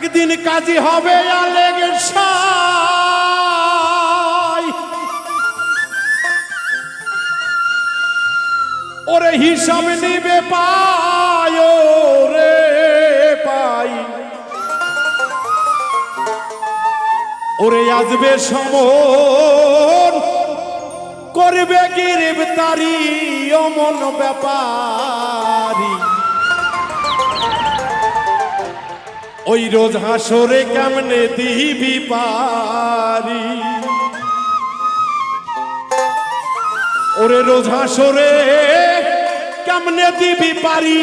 একদিন কাজী হবে আলেগের সাই, ওরে হিসাব নিবে পায় রে পাই, ওরে আসবে সমন করবে গ্রেফতারি অমন ব্যাপারী, ওই রোজ হাসরে কেমনে দিবি পারি, ওরে রোজ হাসরে কেমনে দিবি পারি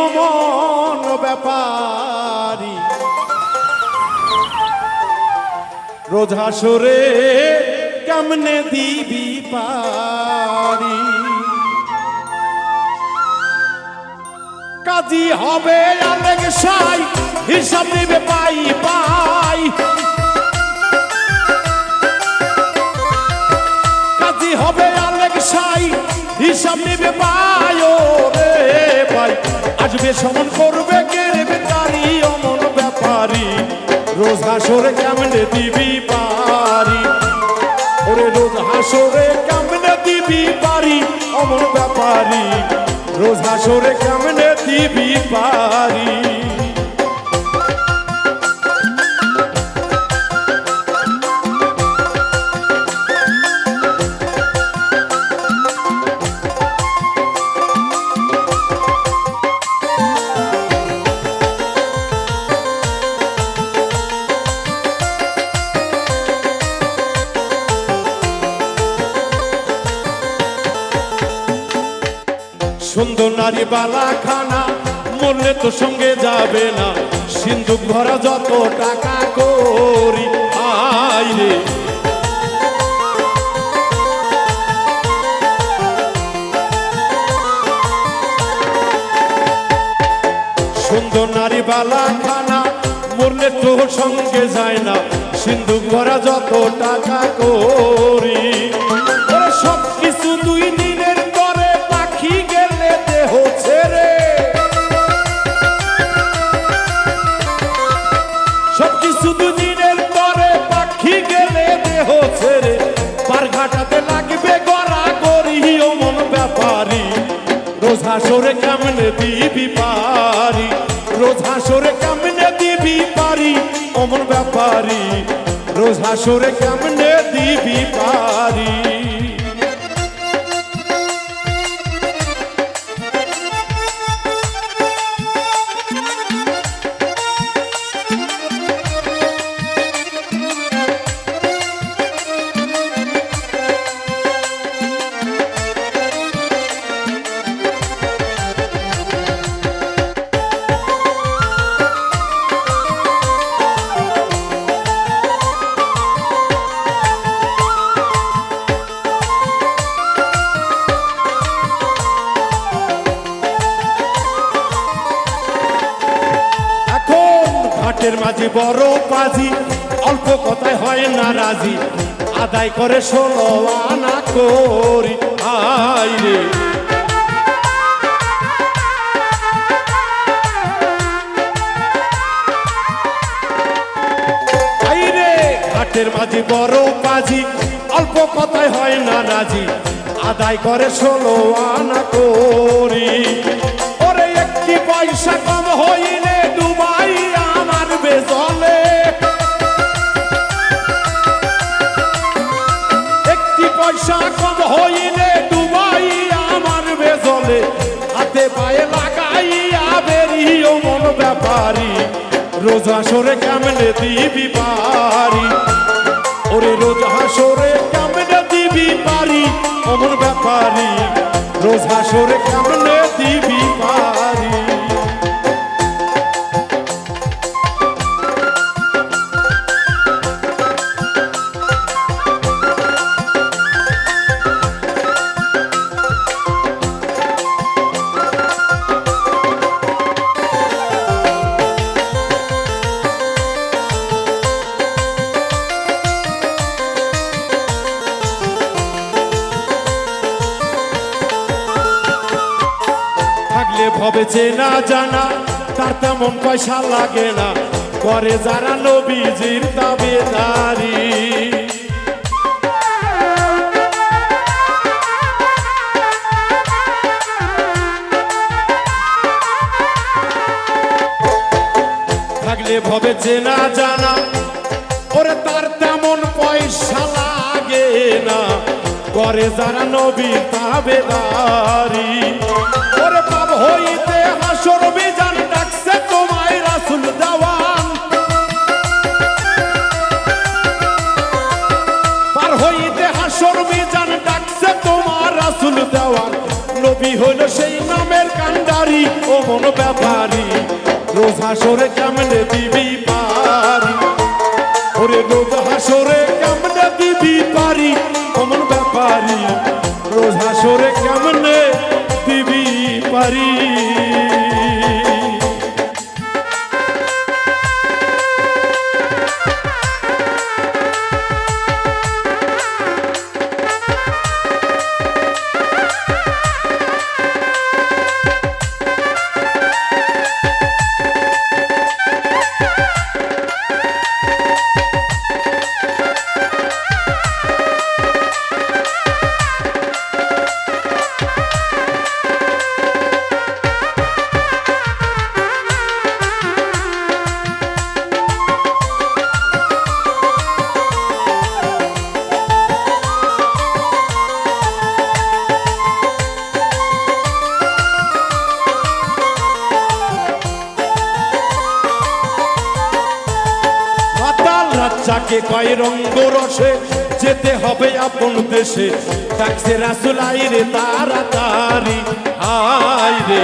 অমন ব্যাপারী, রোজ হাসরে কেমনে দিবি পারি। কাজী হবে আলেগ সাই, হিসাব নিবে পাই পাই, কাজী হবে আলেগ সাই, হিসাব নিবে পাই রে পাই, আসবে সমন করবে গ্রেফতারি অমন ব্যাপারী, রোজ হাসরে কেমনে দিবি পারি, ওরে রোজ হাসরে কেমনে দিবি পারি অমন ব্যাপারী, রোজ হাসরে কেমনে দিবি পারি। সুন্দর নারী বালা খানা মরলে তো সঙ্গে যাবে না, সিন্ধুক ভরা যত টাকা করি আই রে, সুন্দর নারী বালা খানা মরলে তো সঙ্গে যায় না, সিন্ধুক ভরা যত টাকা করি, সব কিছু দুই দিনের তরে পাখি গেলে দেহ ছেড়ে, সব কিছু দুদিনের তরে পাখি গেলে দেহ ছেড়ে, পার ঘাটাতে লাগবে গড়া গড়ি অমন ব্যাপারী, রোজ হাসরে কেমনে দিবি পারি, রোজ হাসরে কেমনে দিবি পারি অমন ব্যাপারী, রোজ হাসরে কেমনে দিবি পারি। ঘাটের মাঝি বড় পাজি, অল্প কথায় হয় না রাজি, আদায় করে 16 আনা করি আই রে, আই রে ঘাটের মাঝি বড় পাজি, অল্প কথায় হয় না রাজি, আদায় করে 16 আনা করি, ওরে একটি পয়সা কম হইলে ডুবাই আমার বেজলে, একটি পয়সা কম হইলে ডুবাই আমার বেজলে, হাতে পায়ে লাগাইয়া বেরিয়ে মন ব্যাপারী, রোজ হাসরে কেমনে দিবি পারি, ওরে রোজ হাসরে কেমনে দিবি পারি অমন ব্যাপারী, রোজ হাসরে কেমনে দিবি পারি। ভবে চেনা জানা তার তেমন পয়সা লাগে না, করে যারা নবীজির দাবিদারি। থাকলে ভবে চেনা জানা ওরে তার তেমন পয়সা লাগে না, করে যারা নবীর দাবিদারি। ওরে পাপ হইতে হাসর মিজান ডাকছে তোমায় রাসূল দেওয়ান, পার হইতে হাসর মিজান ডাকছে তোমার রাসূল দেওয়ান। নবী হইল সেই নামের কান্ডারি ও মন ব্যাপারী, রোজ হাসরে কেমনে দিবি পারি, ওরে রোজ হাসরে কেমনে দিবি পারি অমন ব্যাপারী, রোজ হাসরে কেমনে দিবি পারি। যাকে কয় রঙ্গ রসে যেতে হবে আপন দেশে, ডাকছে রাসূল আইরে তাড়াতাড়ি আইরে।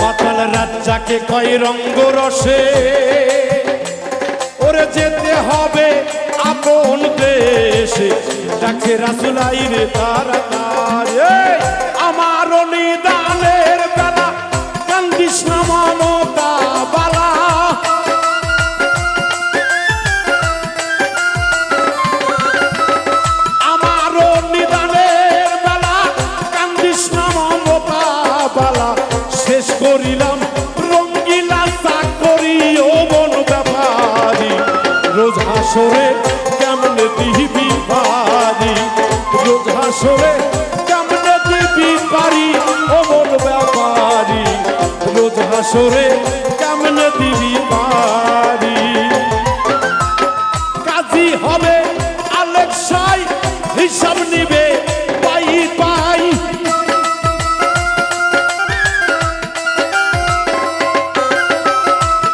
মাতাল রাত যাকে কয় রঙ্গ রসে, ওরে যেতে হবে আপন দেশে, ডাকছে রাসূল আইরে তাড়াতাড়ি। আমার নিদানের বেলা কান্দিস না মমতা বালা, আমার নিদানের বেলা কান্দিস না মমতা বালা, শেষ করিলাম রঙ্গিলা চাকরি ও মন ব্যাপারী, রোজ হাসরে কেমনে দিবি পারি, রোজ হাসরে পারি ও মন ব্যাপারী, রোজ হাসরে কেমনে দিবি পারি। কাজী হবে আলেক্সাই হিসাব নিবে পাই পাই,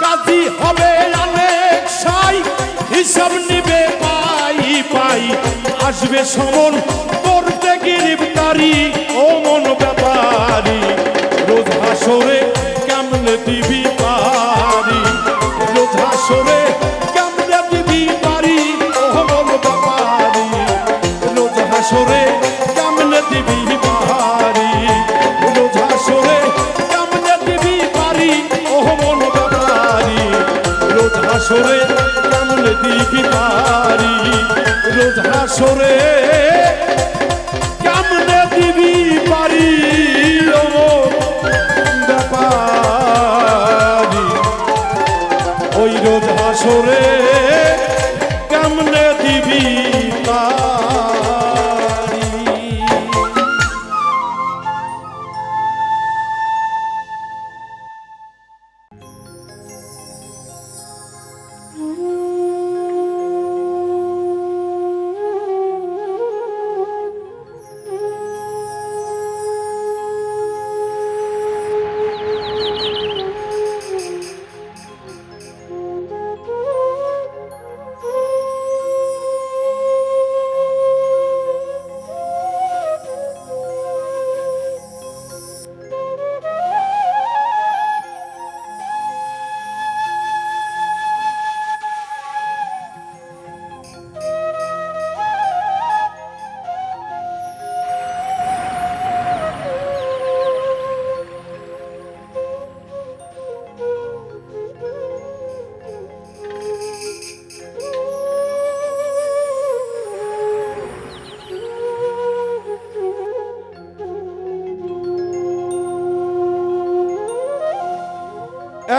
কাজী হবে আলেক্সাই হিসাব নিবে পাই পাই, আসবে সমন করতে গিরফতারি ও মন ব্যাপারী, রোজ হাসরে কেমনে দিবি পারি, রোজ হাসরে কেমনে দিবি পারি ও মন ব্যাপারী, রোজ হাসরে কেমনে দিবি পারি, রোজ হাসরে কেমনে দিবি পারি ও মন ব্যাপারী, রোজ হাসরে কেমনে দিবি পারি, রোজ হাসরে কেমনে দিবি পারি ও ব্যাপারী, ওই রোজ হাসরে কেমনে দিবি পারি।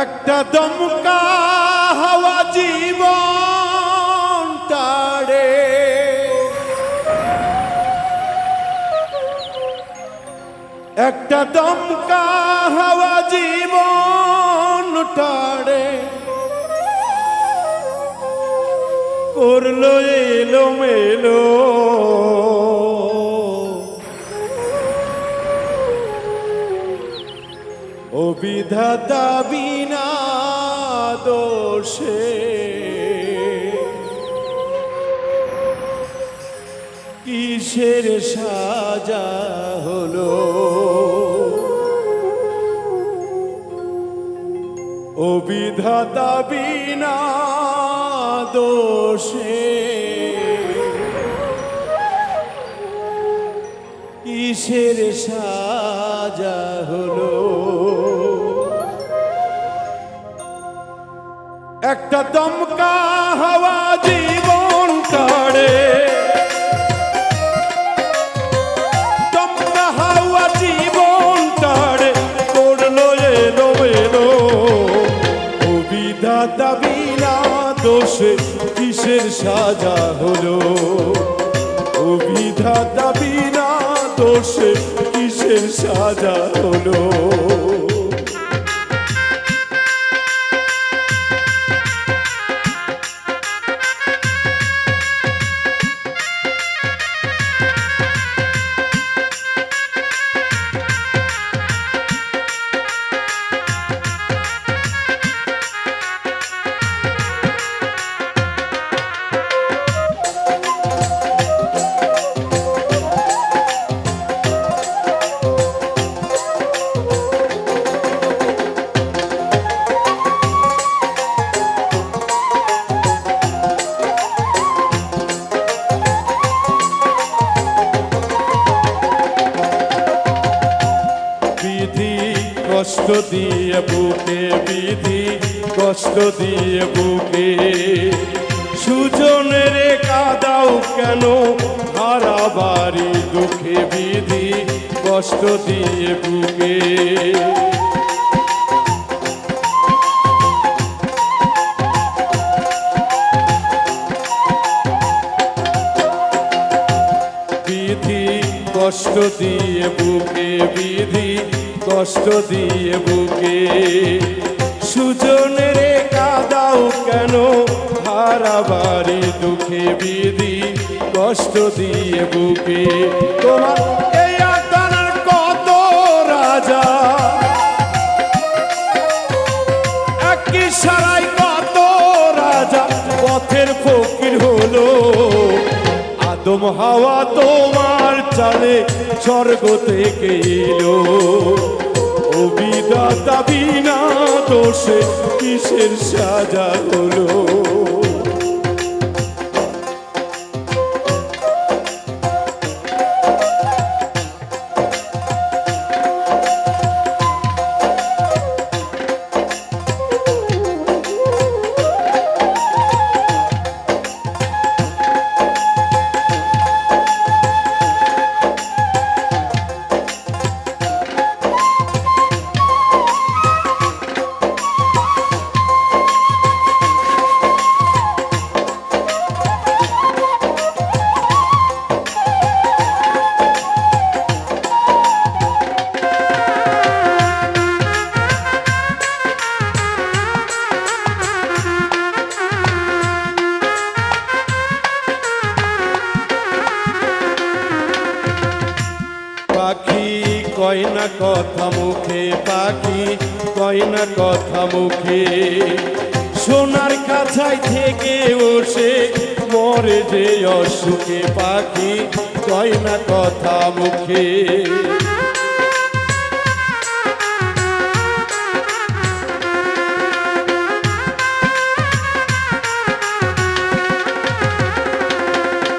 একটা দমকা হাওয়া জীবন টাড়ে, একটা দমকা হাওয়া জীবন টাড়ে, করলো এলো মেলো ও বিধাতা বিনা দোষে কিসের সাজা হলো, ও বিধাতা বিনা দোষে কিসের সাজা হলো। একটা দমকা হাওয়া জীবন টাড়ে, দমকা হাওয়া জীবন টাড়ে, করলো এলো এলো ও বিধাতা বিনা দোষে কিসের সাজা হলো, ও বিধাতা বিনা দোষে কিসের সাজা হলো। কষ্ট দিয়ে বুকে বিধি, কষ্ট দিয়ে বুকে সুজনের কাদাও কেন হারাবারি দুঃখে বিধি, কষ্ট দিয়ে বুকে বিধি, কষ্ট দিয়ে বুকে বিধি, কষ্ট দিয়ে বুকে সুজনের কাদাও কেন হারাবারি দুঃখে বিধি, কষ্ট দিয়ে বুকে। তোমার এই আদানের কত রাজা, একই সারাই কত রাজা পথের ফকির হলো, আদম হাওয়া তোমার চালে স্বর্গ থেকে এলো, ও বিধাতা বিনা দোষে কিসের সাজা হলো। পাখি কয় না কথা মুখে, পাখি কয় না কথা মুখে, সোনার কাছাই থেকে বসে মরে যে অসুখে, পাখি কয় না কথা মুখে।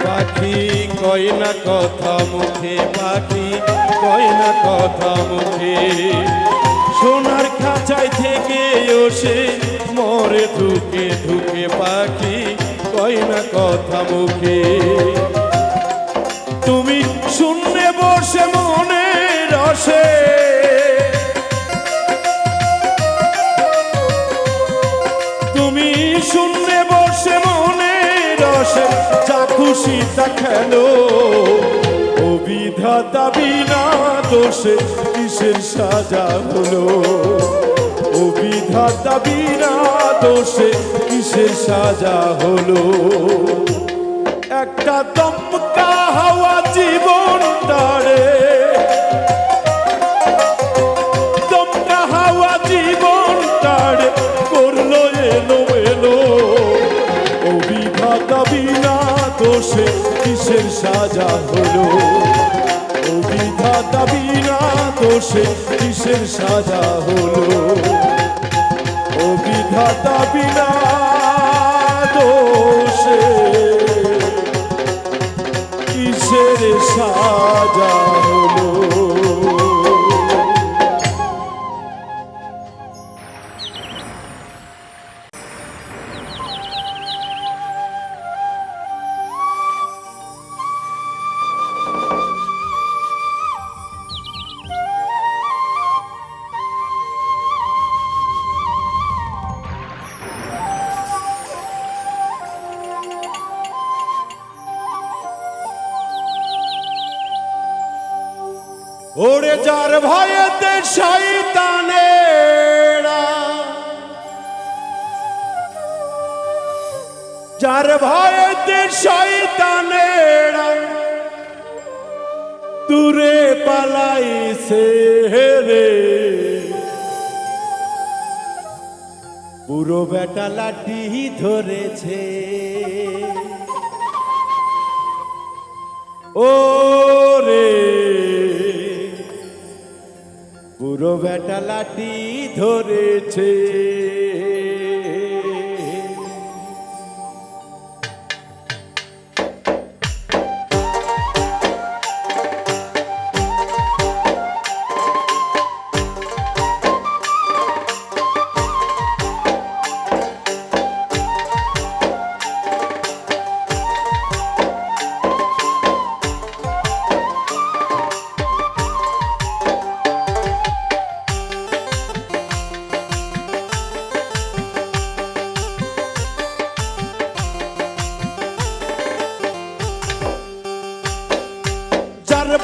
পাখি কয় না কথা মুখে, পাখি কয় না কথা মুখে, সোনার খাঁচায় থেকে ওসে মরে ধুকে ধুকে, পাখি কয় না কথা মুখে। তুমি শূন্যে বসে মনে রসে সীতা খেলো ও বিধাতা বিনা দোষে কিসের সাজা হলো ও বিধাতা বিনা দোষে কিসের সাজা হলো একটা দমকা হাওয়া জীবন তারে দমকা হাওয়া জীবন তারে করলো এলো এলো ও বিধাতা বিনা দোষে কিসের সাজা হলো ও বিধাতা বিনা দোষে কিসের সাজা হলো ও বিধাতা বিনা দোষে কিসের সাজা হলো। ওরে যার ভয়েতে শয়তানেরা যার ভয়েতে শয়তানেরা দূরে পালাইছে রে বুড়ো বেটা লাঠি ধরেছে ও রে বুড়ো বেটা লাঠি ধরেছে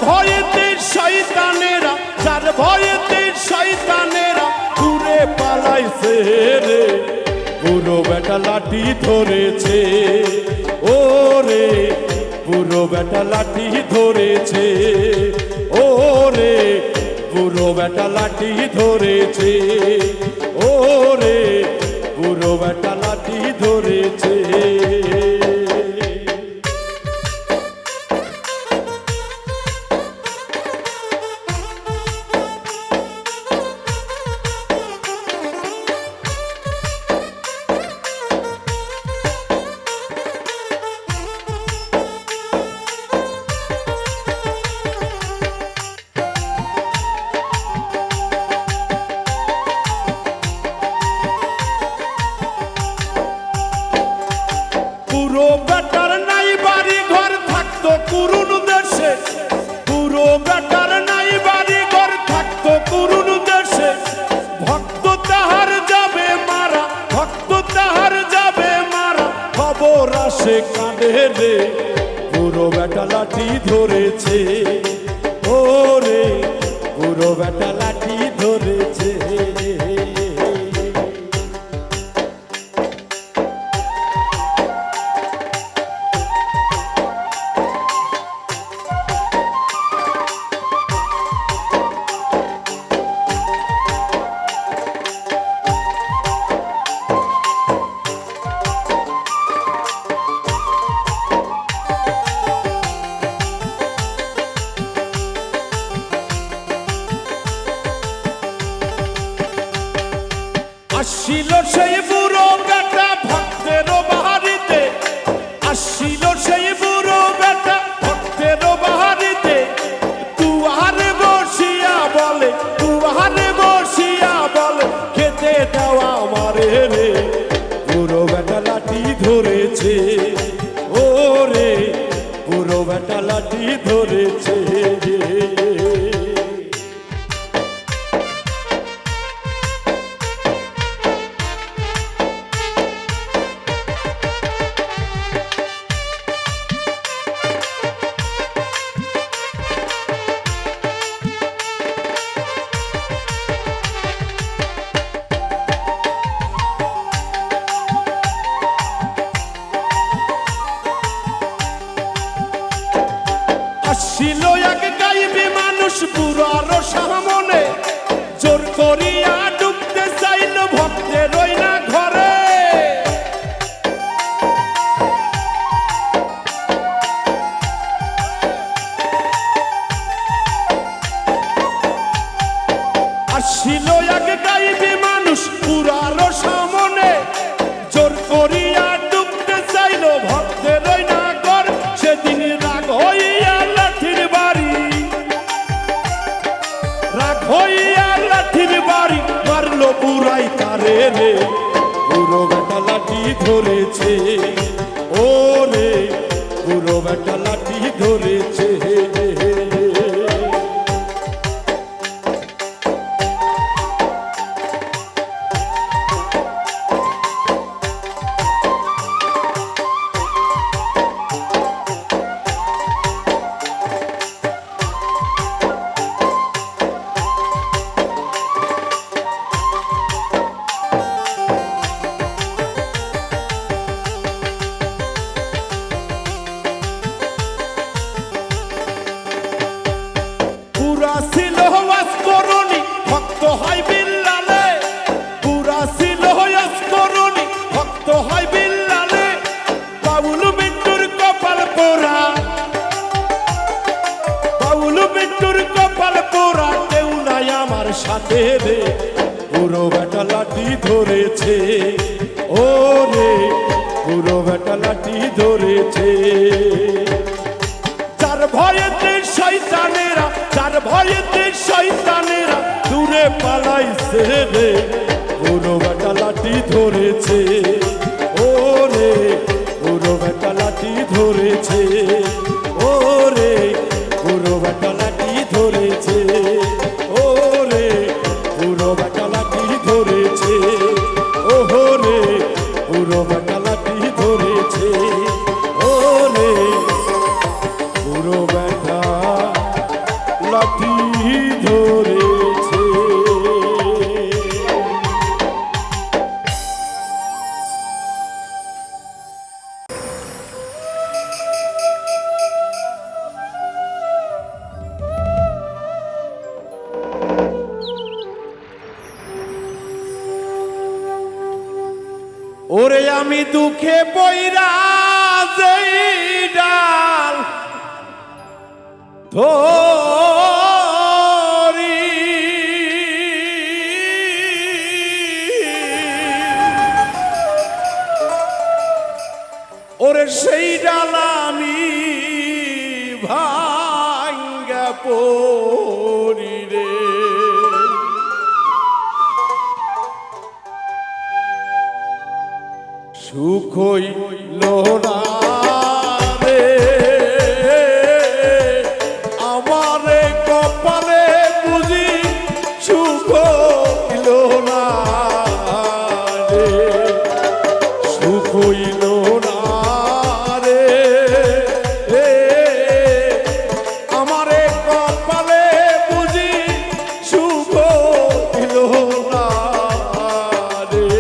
ভয়েতে শয়তানেরা যার ভয়েতে শয়তানেরা দূরে পালাইছে রে বুড়ো বেটা লাঠি ধরেছে ও রে বুড়ো বেটা লাঠি ধরেছে ও রে বুড়ো বেটা লাঠি ধরেছে ও রে বুড়ো বেটা লাঠি ধরেছে পুরো বেটার নাই বাড়ি ঘর থাকতো কুরুন দেশে পুরো বেটার নাই বাড়ি ঘর থাকতো কুরুন দেশে ভক্ত তাহার যাবে মারা ভক্ত তাহার যাবে মারা খবর আসে কাঁদে রে পুরো বেটা লাঠি ধরেছে ও রে পুরো বেটা লাঠি ধরেছে আসিল সেই বুড়ো বেটা ভক্তের বাহারিতে আসিল সেই বুড়ো বেটা ভক্তের বাহারিতে দুয়ারে বসিয়া বলে খেতে দেওয়া আমারে রে বুড়ো বেটা লাঠি ধরেছে ও রে বুড়ো বেটা লাঠি ধরেছে আসিল এক গাইবি মানুষ পুরার সামনে, জোর করিয়া ডুবতে চাইল ভক্তের ওই না ঘরে। আসিল এক গাইবি মানুষ পুরার সামনে, জোর করিয়া ডুবতে চাইল ভক্তের ওই না ঘর। সেদিন রাগ হইয়া লাঠির বাড়ি, রাগ হইয়া লাঠির বাড়ি মারলো পুরাই তারে রে। বুড়ো বেটা লাঠি ধরেছে, ও রে বুড়ো বেটা লাঠি ধরেছে। পুরা ছিল ওয়াজ করুনি ভক্ত হয় বিল্লালে, পুরা ছিল ওয়াজ করুনি ভক্ত হয় বিল্লালে। বাউল মিন্টুর কপাল পোড়া, বাউল মিন্টুর কপাল পোড়া, কেউ নাই আমার সাথে রে। বুড়ো বেটা লাঠি ধরেছে, ও রে বুড়ো বেটা লাঠি ধরেছে। যার ভয়েতে শয়তানেরা, যার ভয়েতে শয়তানেরা দূরে পালাইছে রে। বুড়ো বেটা লাঠি ধরেছে, ও রে বুড়ো বেটা লাঠি ধরেছে, ও রে বুড়ো বেটা লাঠি ধরেছে, ও রে বুড়ো বেটা লাঠি ধরেছে, ও রে বুড়ো বেটা লাঠি ধরেছে, ও রে বুড়ো বেটা লাঠি ধরেছে। ওরে আমি দুঃখে পইরা যেই ডাল ধরি, ওরে সেই ডাল আমি ভাঙ্গা পড়ি রে। সুখ হইল না রে আমারে কপালে, বুঝি সুখ হইল না রে, সুখ হইল না রে আমারে কপালে, বুঝি সুখ হইল না রে।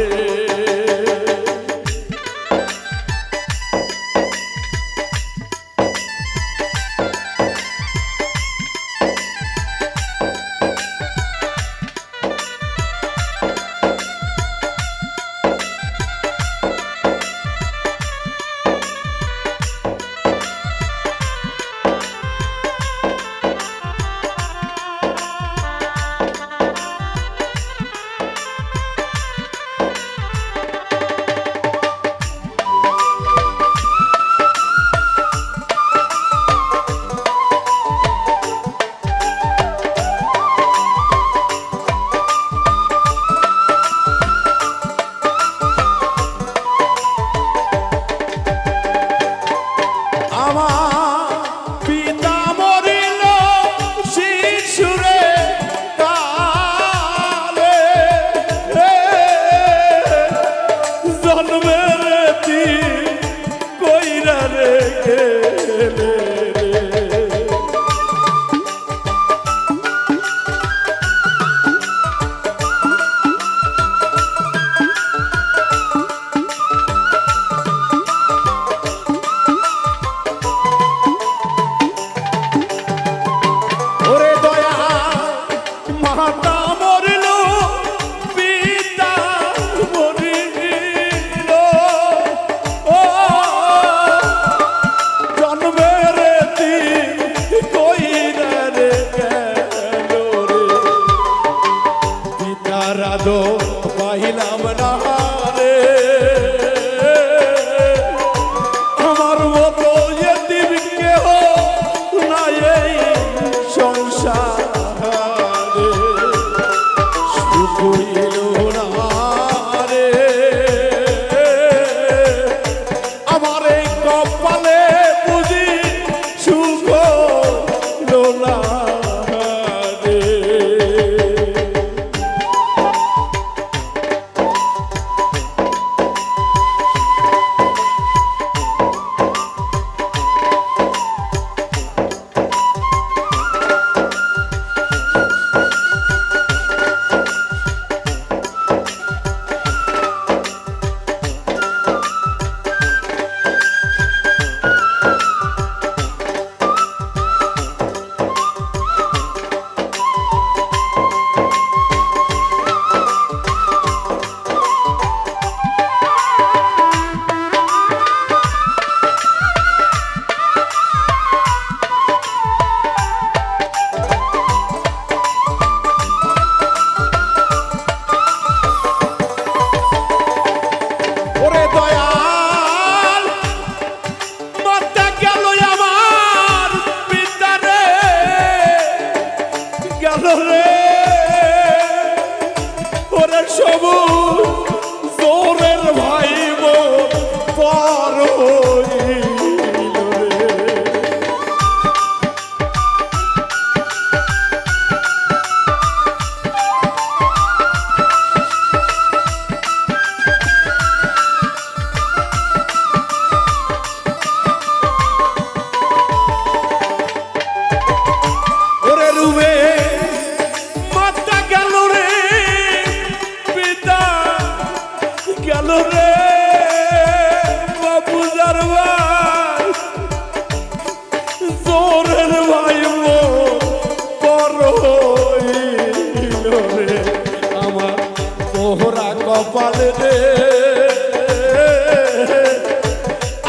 কপালে রে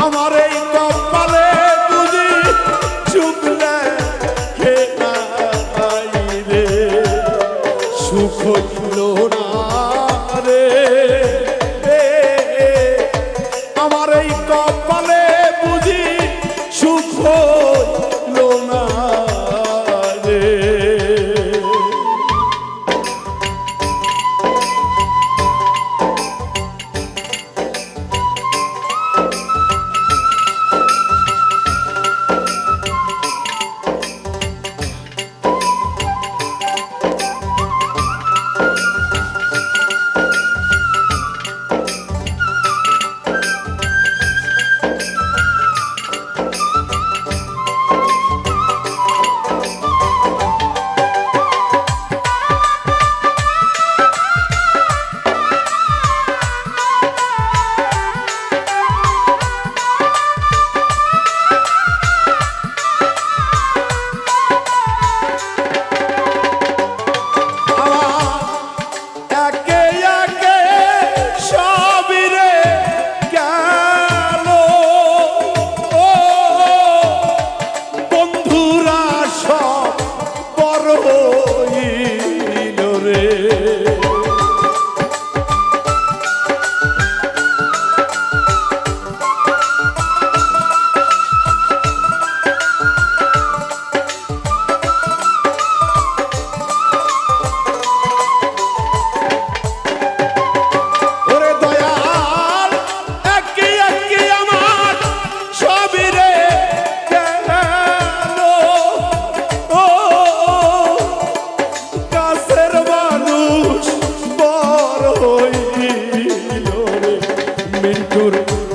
আমার এই কপালে বুঝি সুখ লেখে নাই রে সুখ হইল না রে আমার এই কপালে বুঝি সুখ হইল না রে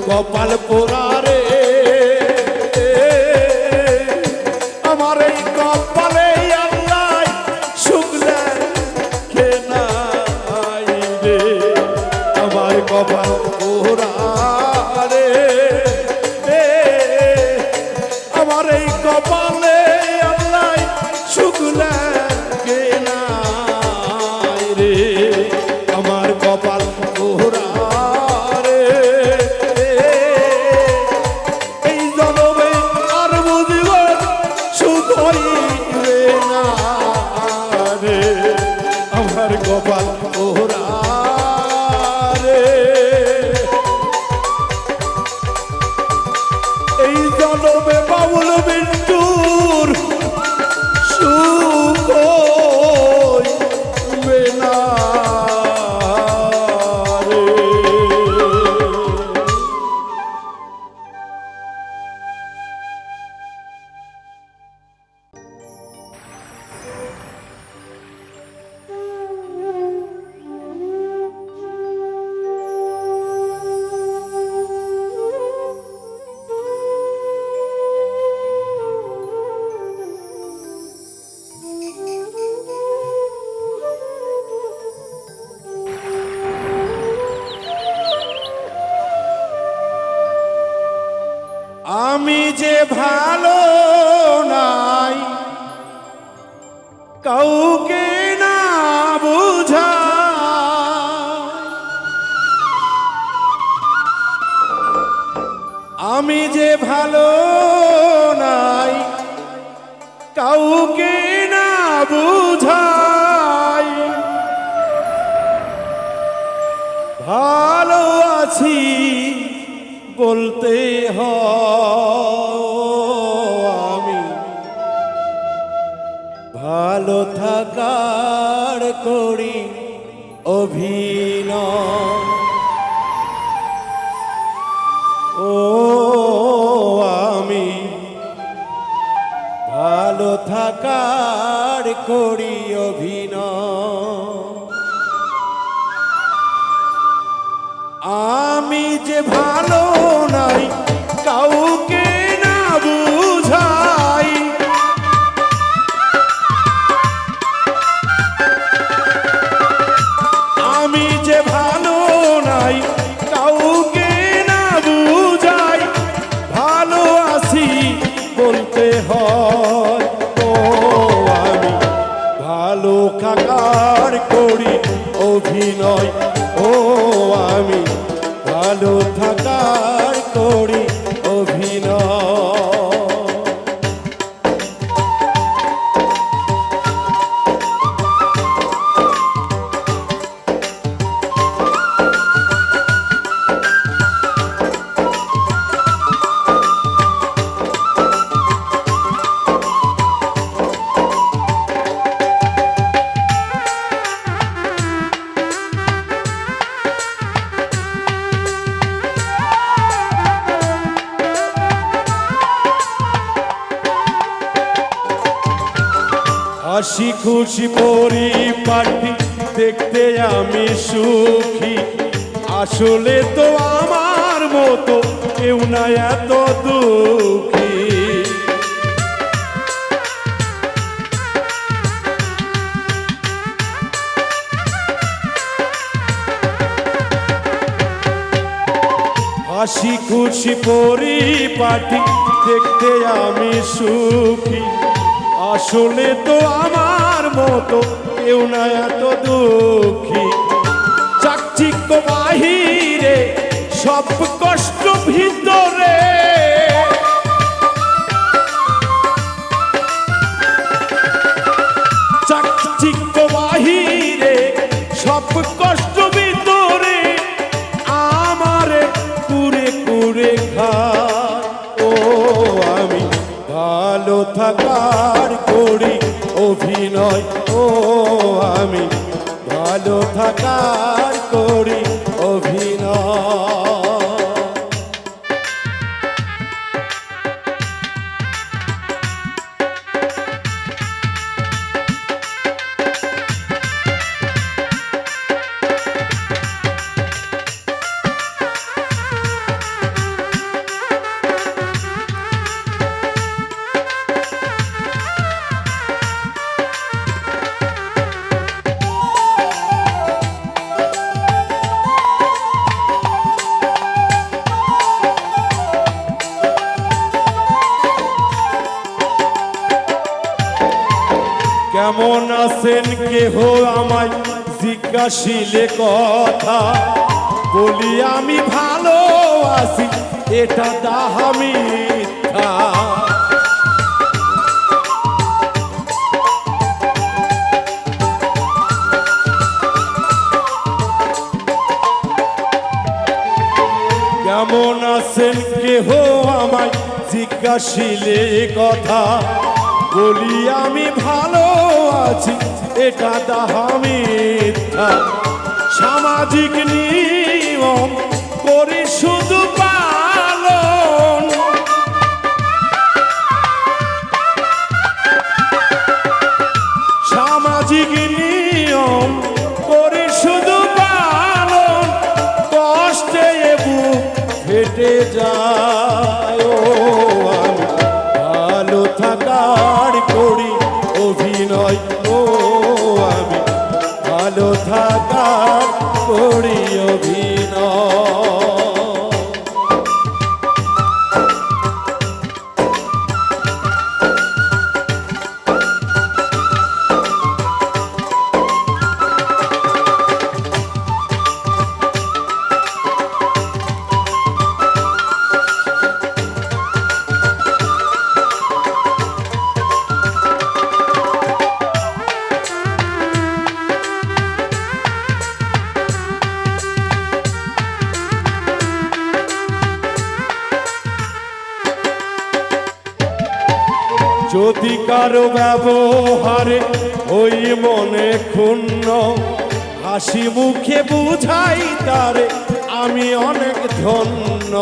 কপাল পোড়া রে আমার এই কপালে আল্লাহ সুখ লেখে নাই রে আমার কপাল পোড়া রে আমার এই কপালে আল্লাহ সুখ লেখে নাই রে আমার কপাল পোড়া গোপাল ওরা রে এই জনমে বাবুল বিন্দুর সুখ হইবে না রে আমি যে ভালো নাই কাউকে না বুঝা আমি যে ভালো নাই কাউকে না বুঝাই ভালো আছি বলতে আমি ভালো থাকার করি অভিনয় ও আমি ভালো থাকার করি অভিনয় আমি যে ভালো নাই কাউকে না বুঝাই আমি যে ভালো নাই কাউকে না বুঝাই ভালো আছি বলতে হয় ও আমি ভালো থাকার করি অভিনয় ও হাসি খুশি পরিপাটি দেখতে আমি সুখী, আসলে তো আমার মতো কেউ না এত দুঃখী। হাসি খুশি পরিপাটি দেখতে আমি সুখী, আসলে তো আমার মতো কেউ না এত দুঃখী। চাকচিক্য বাহিরে সব কষ্ট ভিতরে, চাকচিক্য বাহিরে সব কষ্ট ভিতরে আমারে কুরে কুরে খায়। ও আমি ভালো থাকার করি অভিনয়, ও আমি ভালো থাকার করি অভিনয়। কেমন আছেন কেহ আমায় জিজ্ঞাসিলে কথা, বলি আমি ভালো আছি এটা দাহা মিথ্যা। কেমন আছেন কেহ আমায় জিজ্ঞাসিলে কথা, বলি আমি ভালো আছি এটা দাহা মিথ্যা। সামাজিক নিয়ম করি শুধু পালন, সামাজিক নিয়ম করি শুধু পালন, কষ্টে বুক ফেটে যায়। ও আমি ভালো থাকার করি অভিনয়, ও আমি ভালো থাকার করি অভিনয়। যদি কারো ব্যবহারে ওই মনে ক্ষুণ্ণ, হাসি মুখে বুঝাই তারে আমি অনেক ধন্য।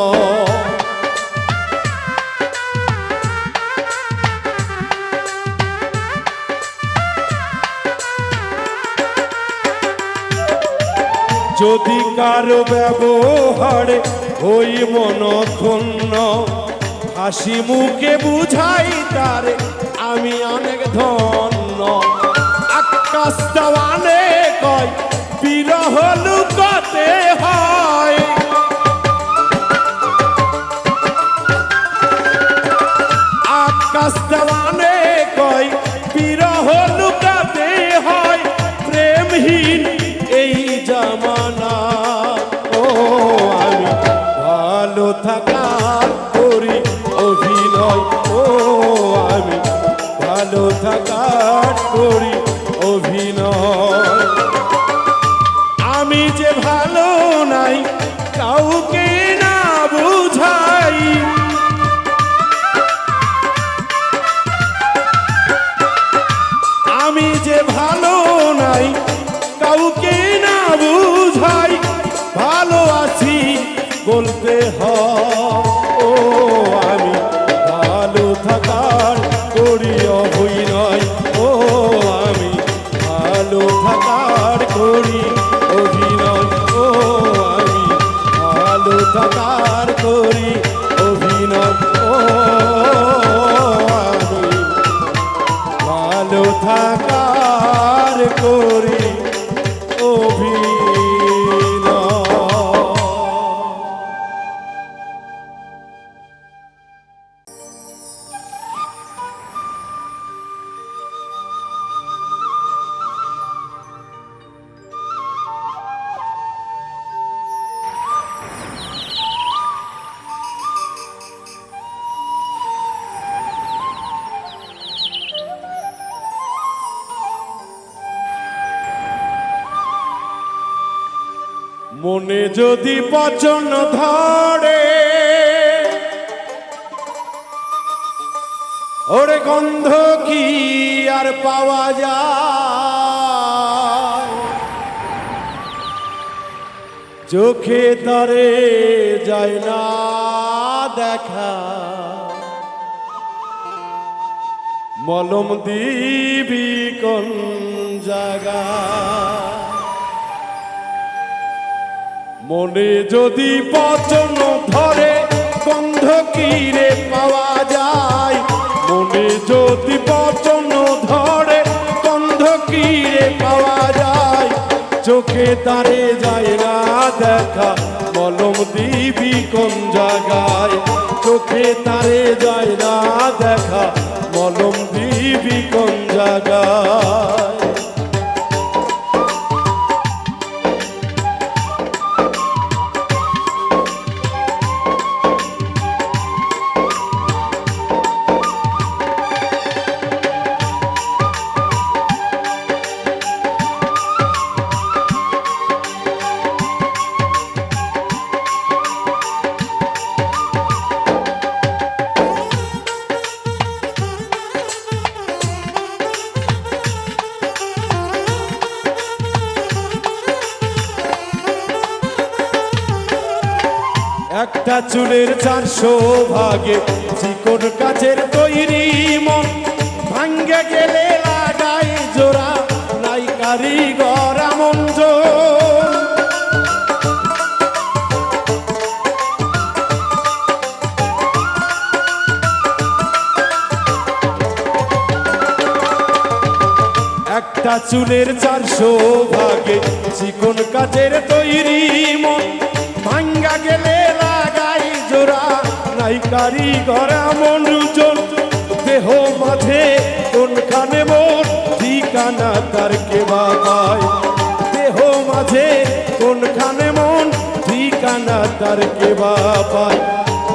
যদি কারো ব্যবহারে ওই মন ক্ষুণ্ণ, হাসি মুখে বুঝাই তারে আমি অনেক ধন্য। আকাশ দেওয়ানে কয় বিরহ লুকাতে হয়, আকাশ দেওয়ানে কয় বিরহ লুকাতে হয়। প্রেমহীন এই জামানা, ও আমি ভালো থাকার করি অভিনয়, ও আমি ভালো থাকার করি অভিনয়। আমি যে ভালো নাই কাউকে না বুঝাই, আমি যে ভালো নাই কাউকে না বুঝাই। ভালো আছি বলতে হয়, ও আমি ভালো থাকার করি অভিনয়, ও ভালো থাকার করি অভিনয়, ও আমি ভালো থাকার করি অভিনয়, ও আমি ভালো থাকার করি অভিনয়। মনে যদি পচন ধরে ওরে গন্ধ কি আর পাওয়া যায়, চোখে তরে যায় না দেখা, মলম দিবি কোন জায়গা। মনে যদি পচন ধরে গন্ধ কিরে পাওয়া যায়, মনে যদি পচন ধরে গন্ধ কিরে পাওয়া যায়, চোখে তারে যায় না দেখা, মলম দিবি কোন জায়গায়, চোখে তারে যায় না দেখা, মলম দিবি কোন জায়গায়। একটা চুলের 400 ভাগে চিকন কাচের তৈরি মন, ভাঙ্গে গেলে লাগাই জোড়া নাই কারিগর আমন জোর। একটা চুলের 400 ভাগে চিকন কাচের তৈরি মন, ভাঙ্গা গেলে লাগাই জোড়া নাই কারিগর আমন জোর। দেহ মাঝে কোনখানে মোর ঠিকানা তার কে বা পায়, দেহ মাঝে কোনখানে মন ঠিকানা তার কে বা পায়।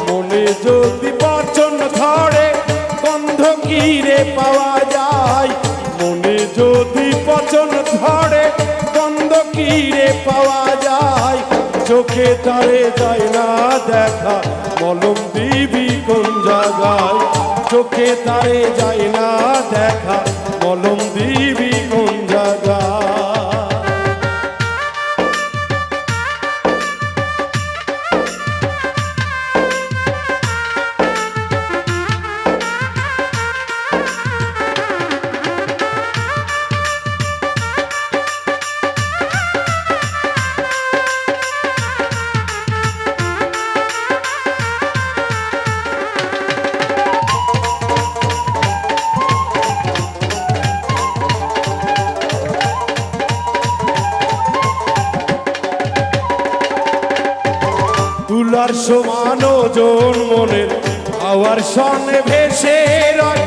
মনে যদি পচন ধরে গন্ধ কিরে পাওয়া যায়, মনে যদি পচন ধরে গন্ধ কিরে পাওয়া যায়, চোখে তারে যায় না দেখা, মলম দিবি কোন জায়গায়, চোখে তারে যায় না দেখা, মলম দিবি কোন জায়গায়। তুলার সমান ওজন মনের হাওয়ার সনে ভেসে রয়,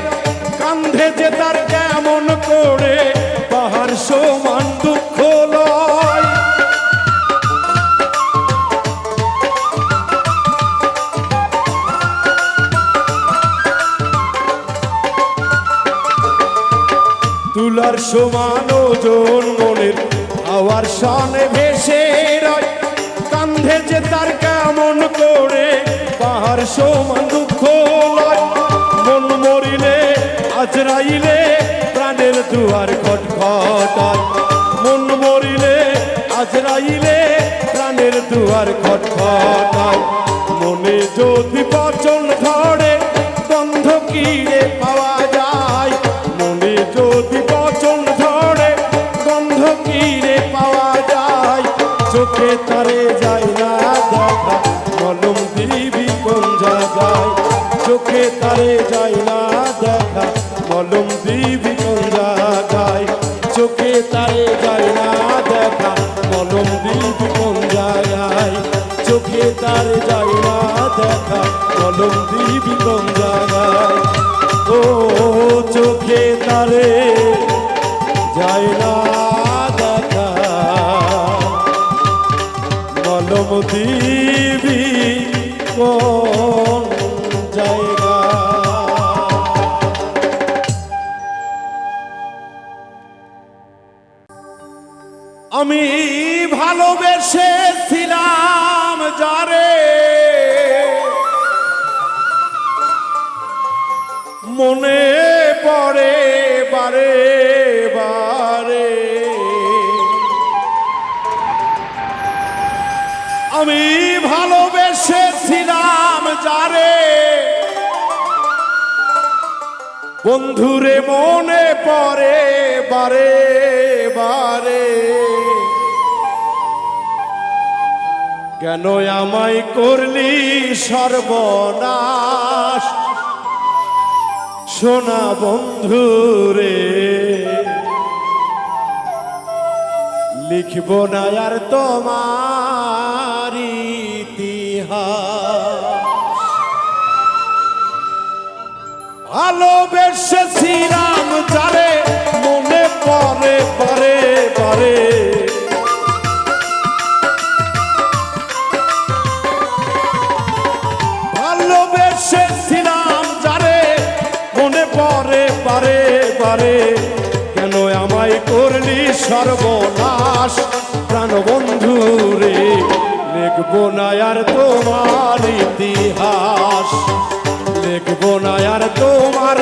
কান্ধে যে তার কেমন করে পাহাড় সমান দুঃখ লয়। তুলার সমান ওজন মনের হাওয়ার সনে ভেসে রয়, কান্ধে যে তার কেমন করে পাহাড় সমান দুঃখ লয়। মন মরিলে আজরাইলে প্রাণের দুয়ার খটখটায়, মন মরিলে আজরাইলে প্রাণের দুয়ার খটখটায়। মনে যদি পচন ধরে গন্ধ কিরে পাওয়া যায়, মনে যদি পচন ধরে গন্ধ তারে যায় না দেখা মলম দিবি কোন জায়গায় চোখে তারে যায় না দেখা মলম দিবি কোন জায়গায় চোখে তারে যায় না দেখা মলম দিবি কোন জায়গায় ও চোখে তারে যায় না দেখা মলম দিবি কোন জায়গা। আমি ভালোবেসেছিলাম যারে মনে পড়ে বারে বারে আমি ভালোবেসেছিলাম যারে বন্ধুরে মনে পড়ে বারে বারে কেন আমায় করলি সর্বনাশ সোনা বন্ধুরে লিখব না আর তোমার ইতিহাস ভালোবেসেছিলাম যারে মনে পড়ে বারে বারে ভালোবেসেছিলাম যারে মনে পড়ে বারে বারে কেন আমায় করলি সর্বনাশ প্রাণ বন্ধুরে লিখব না আর তোমার ইতিহাস লিখব না আর তোমার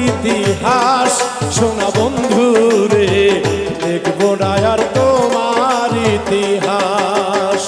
ইতিহাস সোনা বন্ধুরে লিখব না আর তোমার ইতিহাস।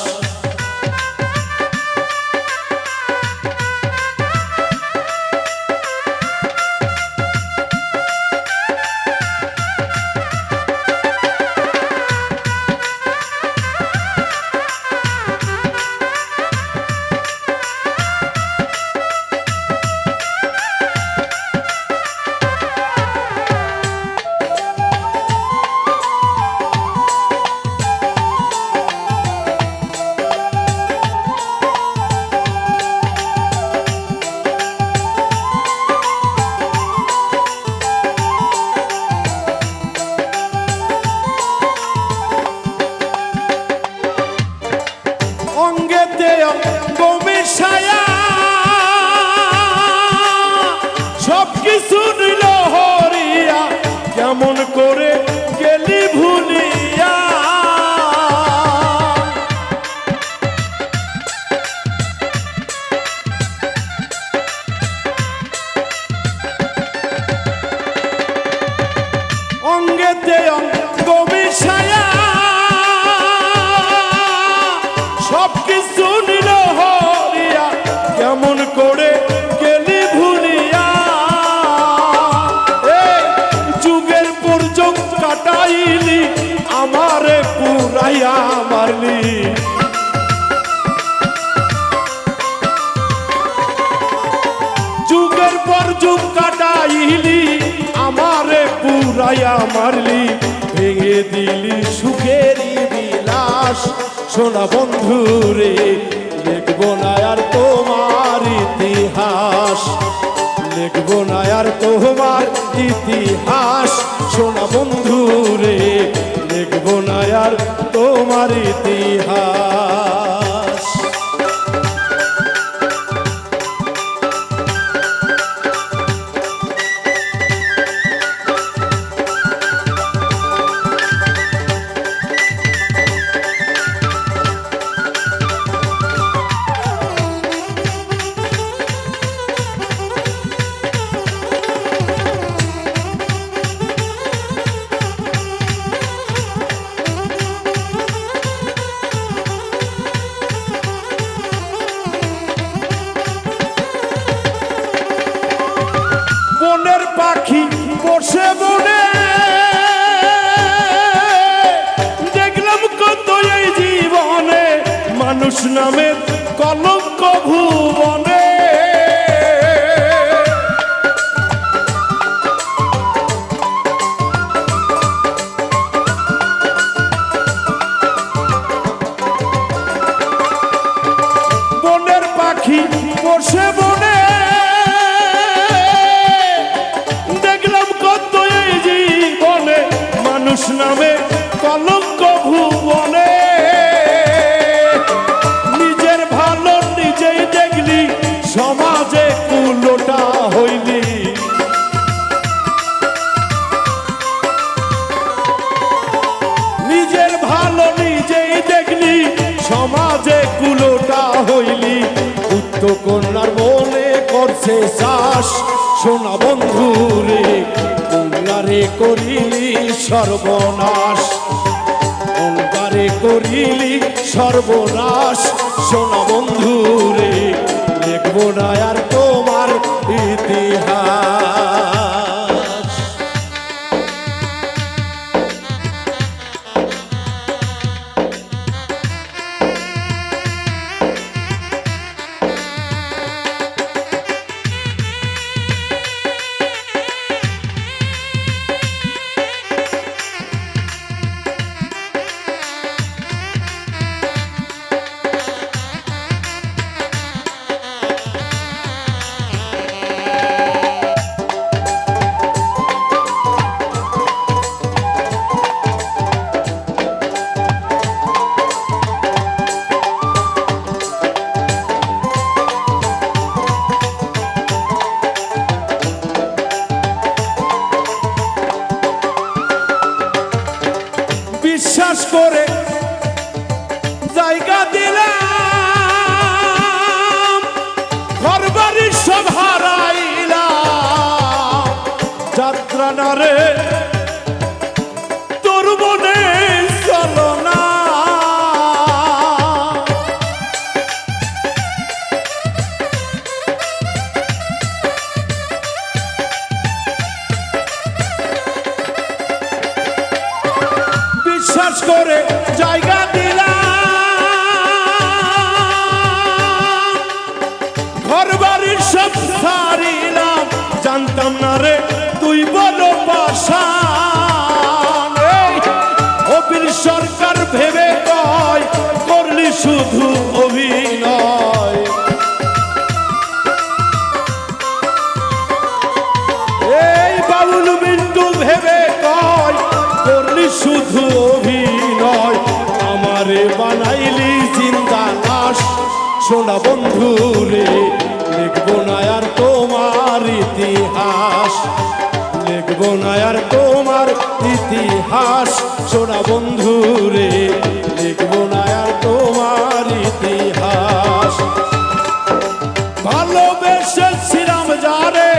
অঙ্গেতে অঙ্গমিশায়া সব কিছু নিল হরিয়া কেমন করে গেলি ভুলিয়া অঙ্গেতে অঙ্গমিশায়া সব কিছু নিল হরিয়া কেমন করে গেলি ভুলিয়া যুগের পর যুগ কাটাইলি আমারে পুরাইয়া মারলি যুগের পর যুগ কাটাইলি আমারে পুরাইয়া মারলি ভেঙে দিলি সুখেরই বিলাস সোনা বন্ধুরে লিখব না আর তোমার ইতিহাস লিখব না আর তোমার ইতিহাস সোনা বন্ধুরে লিখব না আর তোমার ইতিহাস। বনের পাখি বসে বনে দেখলাম কত এই জীবনে মানুষ নামে কলঙ্ক ভুবনে সে চাষ সোনা বন্ধু রে অঙ্গারে করিলি সর্বনাশ অঙ্গারে করিলি সর্বনাশ সোনা বন্ধু রে লিখবো না আর তোমার ইতিহাস। বিশ্বাস করে জায়গা দিলাম ঘর বাড়ি সব হারাইলাম যাত্রা না রে তোর মনে চলো না বিশ্বাস করে জায়গা দিলাম ঘর বাড়ির সব ছাড়িলাম জানতাম না রে তুই বড় পাষাণ অবির সরকার ভেবে কয় করলি শুধু অভিনয় এই বাবুল বিন্টু ভেবে কয় করলি শুধু অভিনয় আমারে বানাইলি জিন্দা লাশ সোনা বন্ধু রে লিখবো না আর তোমার ইতিহাস লিখবো না আর তোমার ইতিহাস সোনা বন্ধু রে লিখবো না আর তোমার ইতিহাস। ভালোবেসেছিলাম যারে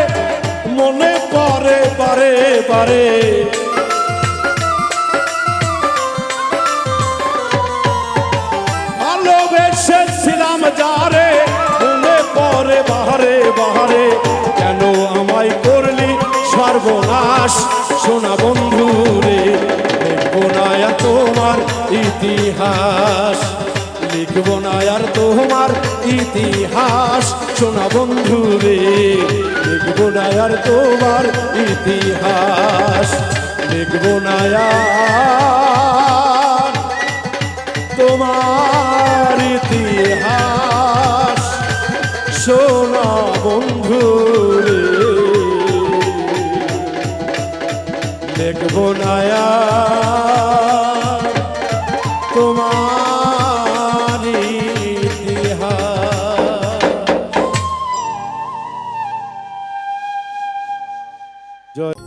মনে পড়ে বারে বারে ভালোবেসেছিলাম যারে মনে পড়ে বাহারে বাহারে কেন আমায় করলি সর্বনাশ সোনা বন্ধু রে লিখবো না আর তোমার ইতিহাস লিখবো না আর তোমার ইতিহাস সোনা বন্ধু রে লিখবো না আর তোমার ইতিহাস লিখবো না আর তোমার ইতিহাস সোনা বন্ধু রে লিখবো না আর তোমার ইতিহাস। জয়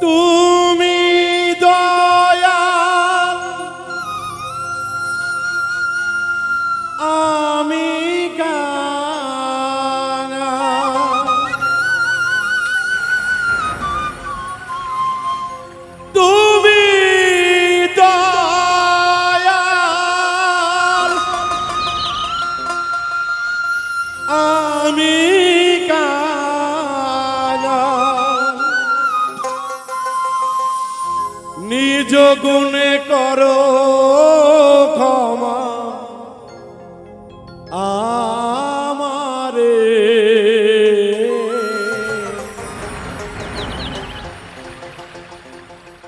তুমি দয়াল আমি কাঙাল তুমি দয়াল আমি কাঙাল নিজ গুণে করো ক্ষমা আমারে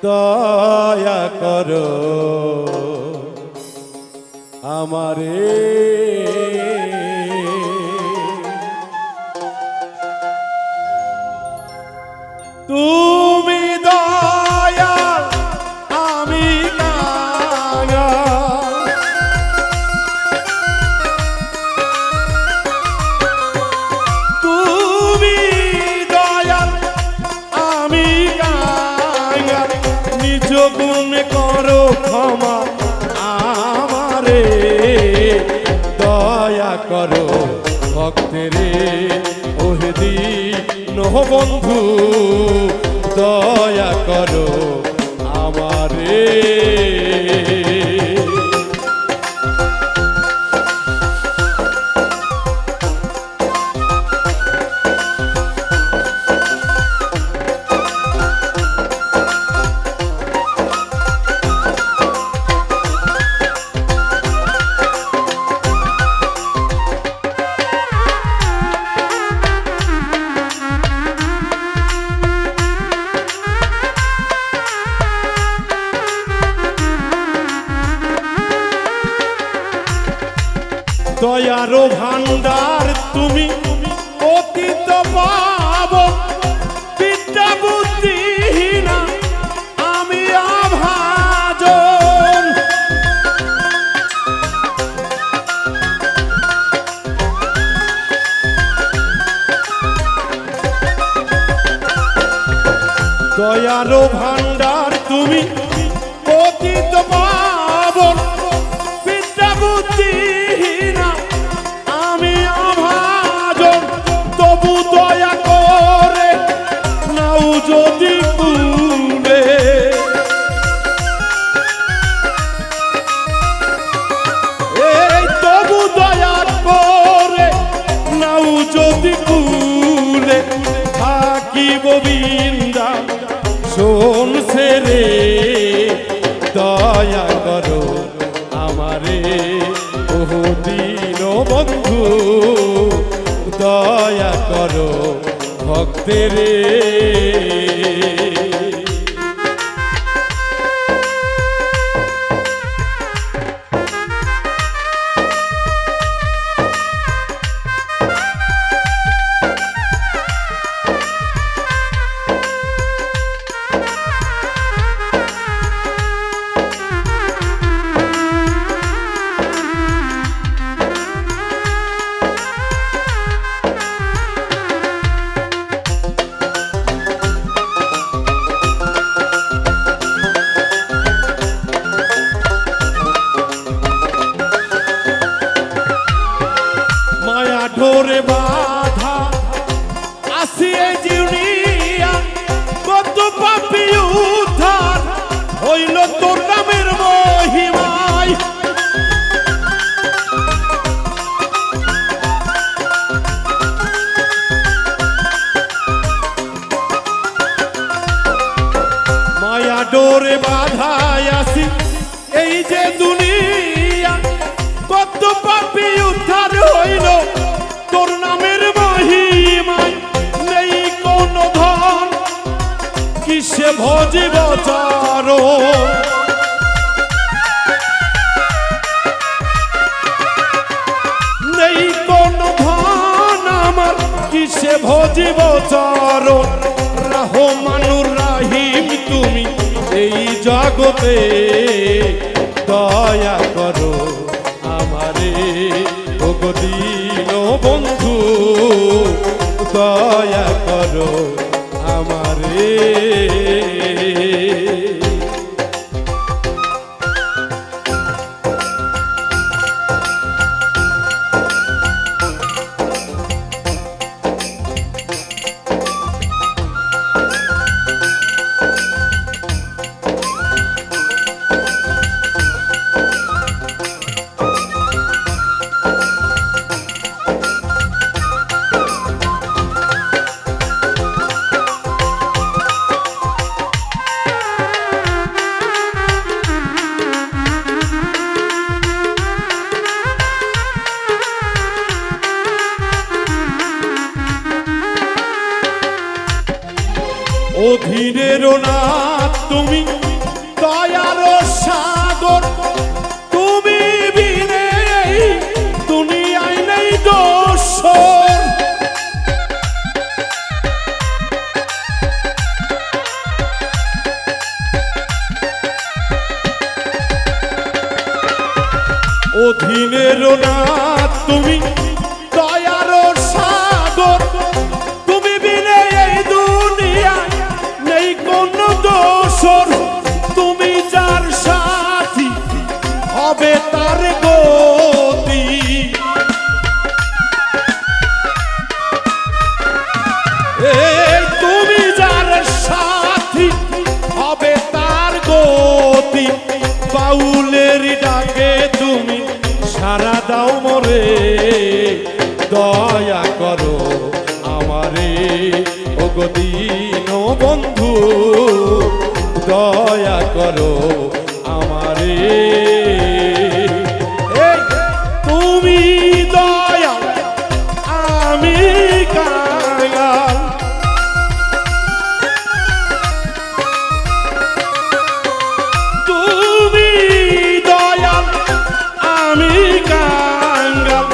দয়া করো আমারে তুমি দয়াল আমি কাঙাল, তুমি দয়াল আমি কাঙাল, নিজ গুণে করো ক্ষমা আমারে, দয়া করো ভক্তেরে ওহে দীন বন্ধু, দয়া করো আমারে। দয়ারো ভান্ডার তুমি অতীত পাবন, বিদ্যা বুদ্ধিহীনা আমি অভাজন, দয়ারো ভান্ডার তুমি অতীত পাবন, বিদ্যা বুদ্ধিহীনা আমি অভাজন, তবু দয়া করে নাও যদি কুলে, এই তবু দয়া করে নাও যদি কুলে, থাকিব বিন্দা শোন সেরে, দয়া করো আমারে ওহ দীন বন্ধু, দয়া করো ভক্তেরে। ঢোরে বাধা আসিয়ে জিউনিয়া, কত পাপী উদ্ধার হইল তোর নামের মহিমায়, মায়া ডোরে বাধায় আসি এই যে দুনিয়া, কত পাপী উদ্ধার হইল তোর নামের মহিমায়, নেই কোন ধন কিসে ভজিব চরণ, নেই কোন ধন আমার কিসে ভজিব চরণ, রহমানুর রাহিম তুমি এই জগতে, দয়া করো আমারে ওগো দীন বন্ধু, দয়া করো আমারে। অধীনের নাথ তুমি, দয়ার সাগর তুমি, বিনে দুনিয়ায় নেই দোসর, আমারে ও গো দীন বন্ধু দয়া করো আমারে এই তুমি দয়া আমি কাঙ্গাল তুমি দয়াল আমি কাঙ্গাল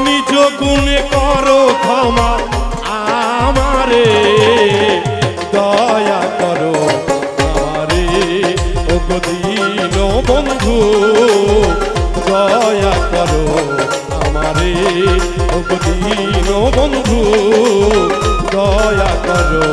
নিজ গুণে করো ক্ষমা আমারে দয়া করো আমারে ও গো দীন বন্ধু দয়া করো আমারে ও গো দীন বন্ধু দয়া করো